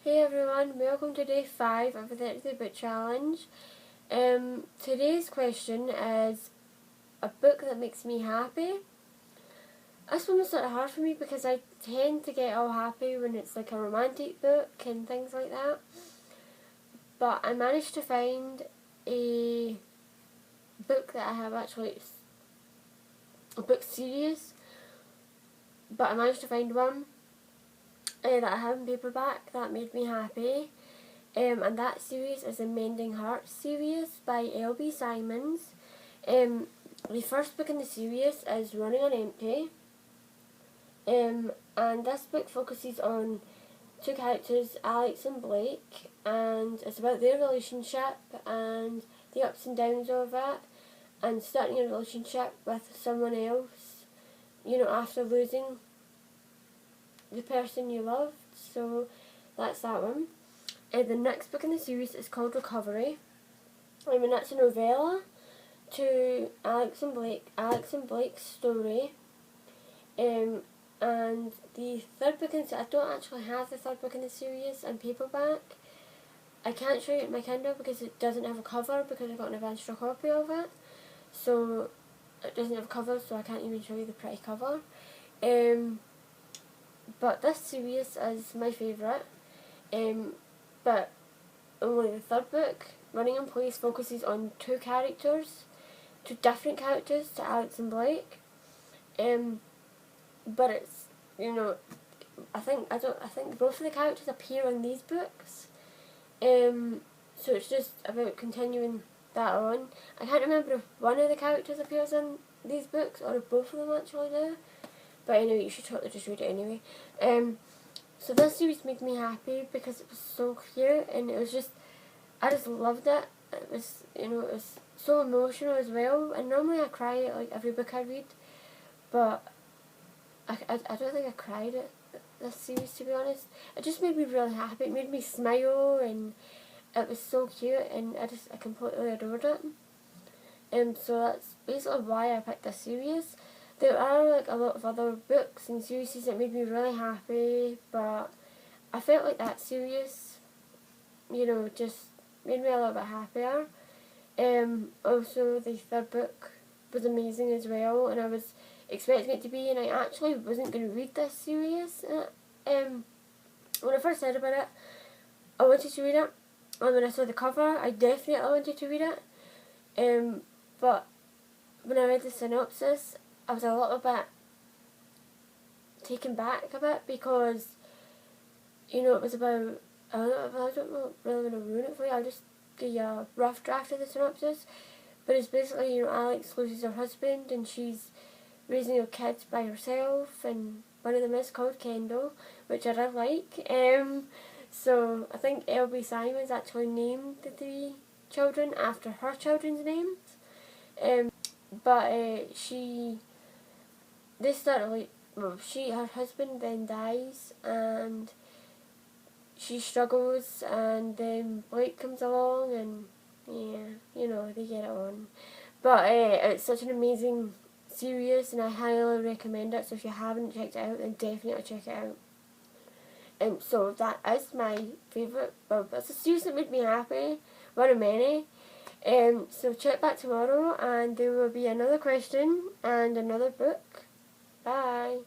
Hey everyone, welcome to day 5 of the 30 Book Challenge. Today's question is a book that makes me happy. This one was sort of hard for me because I tend to get all happy when it's like a romantic book and things like that. But I managed to find a book that I have actually, a book series, but I managed to find one that I have in paperback that made me happy. And that series is the Mending Hearts series by L.B. Simons. The first book in the series is Running on Empty. And this book focuses on two characters, Alex and Blake, and it's about their relationship and the ups and downs of it, and starting a relationship with someone else, after losing the person you loved. So that's that one. The next book in the series is called Recovery. And that's a novella to Alex and Blake's story. And the third book in the I don't actually have the third book in the series in paperback. I can't show you it in my Kindle because it doesn't have a cover because I got an advanced copy of it. So it doesn't have a cover, so I can't even show you the pretty cover. But this series is my favourite. But only the third book, Running in Place, focuses on two different characters to Alex and Blake. But it's I think both of the characters appear in these books. So it's just about continuing that on. I can't remember if one of the characters appears in these books or if both of them actually do. But anyway, you should totally just read it anyway. So this series made me happy because it was so cute and I just loved it. It was, it was so emotional as well. And normally I cry at like every book I read, but I don't think I cried at this series, to be honest. It just made me really happy. It made me smile and it was so cute and I completely adored it. So that's basically why I picked this series. There are like a lot of other books and series that made me really happy, but I felt like that series, just made me a little bit happier. Also, the third book was amazing as well, and I was expecting it to be, and I actually wasn't going to read this series. When I first heard about it, I wanted to read it, and when I saw the cover, I definitely wanted to read it. But when I read the synopsis, I was a little bit taken back a bit because, it was about, I don't really want to ruin it for you, I'll just give you a rough draft of the synopsis. But it's basically, Alex loses her husband and she's raising her kids by herself, and one of them is called Kendall, which I really like. So I think L.B. Simons actually named the three children after her children's names. But her husband then dies and she struggles, and then Blake comes along and they get it on. But it's such an amazing series and I highly recommend it, so if you haven't checked it out then definitely check it out. So that is my favourite, it's a series that made me happy, one of many. So check back tomorrow and there will be another question and another book. Bye.